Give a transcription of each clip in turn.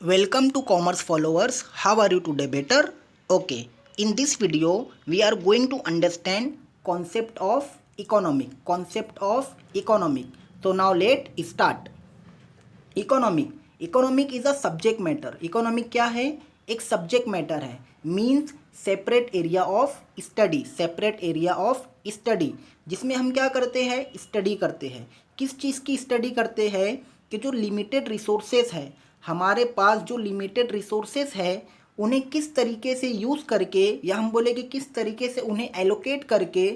Welcome to commerce followers. How are you today? Better? Okay. In this video, we are going to understand concept of economic. Concept of economic. So now let start. Economic. Economic is a subject matter. Economic क्या है? एक subject matter है. Means separate area of study. Separate area of study. जिसमें हम क्या करते हैं? Study करते हैं. किस चीज़ की study करते हैं? कि जो लिमिटेड रिसोर्सेज है, हमारे पास जो लिमिटेड रिसोर्सेज है उन्हें किस तरीके से यूज़ करके, या हम बोले कि किस तरीके से उन्हें एलोकेट करके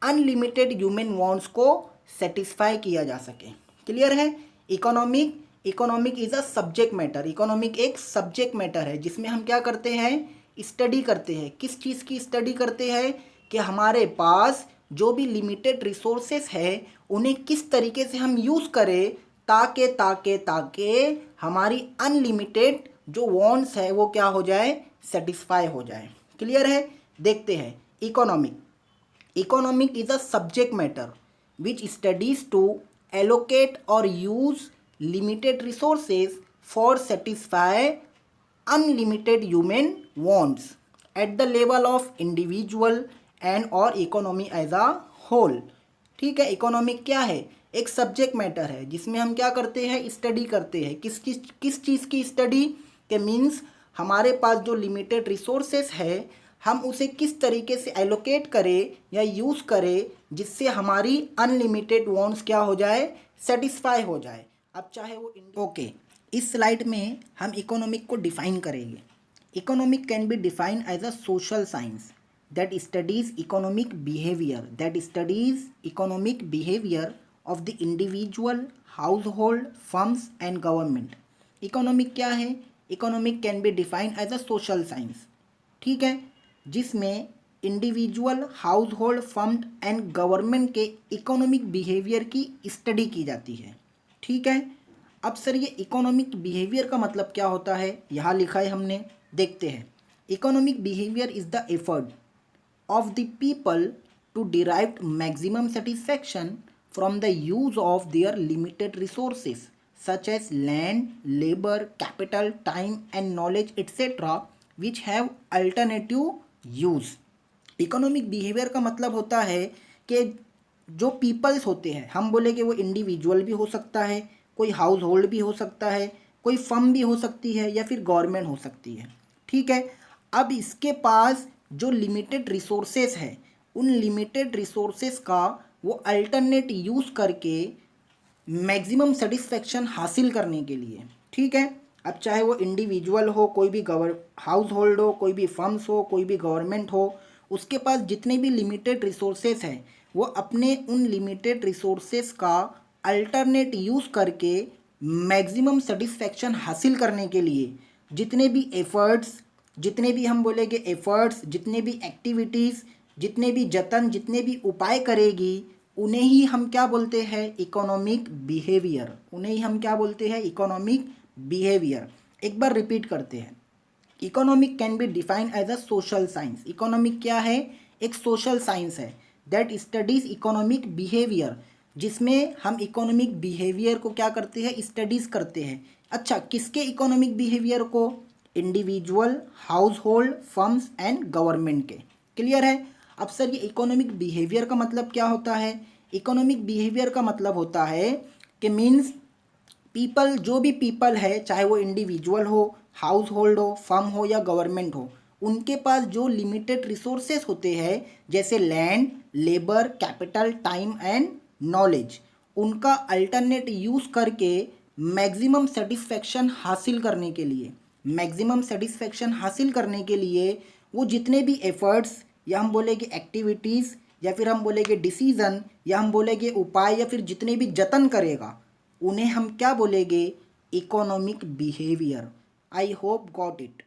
अनलिमिटेड ह्यूमन वांट्स को सेटिस्फाई किया जा सके. क्लियर है? Economic is a subject matter. Economic एक सब्जेक्ट मैटर है जिसमें हम क्या करते हैं? स्टडी करते हैं. किस चीज़ की स्टडी करते हैं? कि हमारे पास जो भी लिमिटेड रिसोर्सेस है उन्हें किस तरीके से हम यूज़ करें ताकि हमारी अनलिमिटेड जो वांट्स है वो क्या हो जाए? सेटिस्फाई हो जाए. क्लियर है? देखते हैं. Economic is a subject matter which studies to allocate और use limited resources for satisfy unlimited human wants at the level of individual and और इकोनॉमी एज अ होल. ठीक है. इकोनॉमिक क्या है? एक सब्जेक्ट मैटर है जिसमें हम क्या करते हैं? स्टडी करते हैं. किस चीज़ की स्टडी? के मीन्स हमारे पास जो लिमिटेड रिसोर्सेस है हम उसे किस तरीके से एलोकेट करें या यूज़ करें जिससे हमारी अनलिमिटेड वांट्स क्या हो जाए? सेटिस्फाई हो जाए. अब चाहे वो ओके. इस स्लाइड में हम इकोनॉमिक को डिफाइन करेंगे. Economic can be define as a social science that studies economic behavior of the individual, household, firms and government. Economic क्या है? Economic can be define as a social science. ठीक है. जिसमें individual, household, firm and government के economic behaviour की study की जाती है. ठीक है. अब सर ये इकोनॉमिक बिहेवियर का मतलब क्या होता है? यहाँ लिखा है हमने, देखते हैं. Economic behaviour is the effort of the people to derive maximum satisfaction from the use of their limited resources such as land, labor, capital, time and knowledge etc. which have alternative use. Economic behaviour का मतलब होता है कि जो peoples होते हैं, हम बोले कि वो इंडिविजुअल भी हो सकता है, कोई हाउस होल्ड भी हो सकता है, कोई फर्म भी हो सकती है या फिर गवर्नमेंट हो सकती है. ठीक है. अब इसके पास जो लिमिटेड रिसोर्सेस है उन लिमिटेड रिसोर्सेस का वो अल्टरनेट यूज़ करके मैक्सिमम सेटिस्फेक्शन हासिल करने के लिए. ठीक है. अब चाहे वो इंडिविजुअल हो, कोई भी हाउस होल्ड हो, कोई भी फर्म्स हो, कोई भी गवर्नमेंट हो, उसके पास जितने भी लिमिटेड रिसोर्सेस हैं वो अपने उन लिमिटेड रिसोर्सेस का अल्टरनेट यूज़ करके मैक्सिमम सेटिस्फेक्शन हासिल करने के लिए जितने भी एफर्ट्स, जितने भी हम बोलेंगे एफर्ट्स, जितने भी एक्टिविटीज़, जितने भी जतन, जितने भी उपाय करेगी उन्हें ही हम क्या बोलते हैं? Economic behaviour. उन्हें ही हम क्या बोलते हैं? Economic behaviour. एक बार रिपीट करते हैं. Economic can be defined as a social science. Economic क्या है? एक सोशल साइंस है दैट स्टडीज़ इकोनॉमिक बिहेवियर, जिसमें हम इकोनॉमिक बिहेवियर को क्या करते हैं? स्टडीज़ करते हैं. अच्छा, किसके इकोनॉमिक बिहेवियर को? Individual, house hold, firms and government के. क्लियर है? अब सर ये इकोनॉमिक बिहेवियर का मतलब क्या होता है? इकोनॉमिक बिहेवियर का मतलब होता है कि मीन्स पीपल, जो भी पीपल है, चाहे वो इंडिविजुअल हो, हाउस होल्ड हो, फर्म हो या गवर्नमेंट हो, उनके पास जो लिमिटेड रिसोर्सेस होते हैं जैसे land, labour, capital, time and knowledge, उनका अल्टरनेट यूज़ करके मैक्सिमम सेटिस्फेक्शन हासिल करने के लिए, मैक्सिमम सेटिस्फेक्शन हासिल करने के लिए वो जितने भी एफर्ट्स, या हम बोलेंगे एक्टिविटीज़, या फिर हम बोलेंगे डिसीज़न, या हम बोलेंगे उपाय, या फिर जितने भी जतन करेगा उन्हें हम क्या बोलेंगे? Economic behaviour. I hope got it.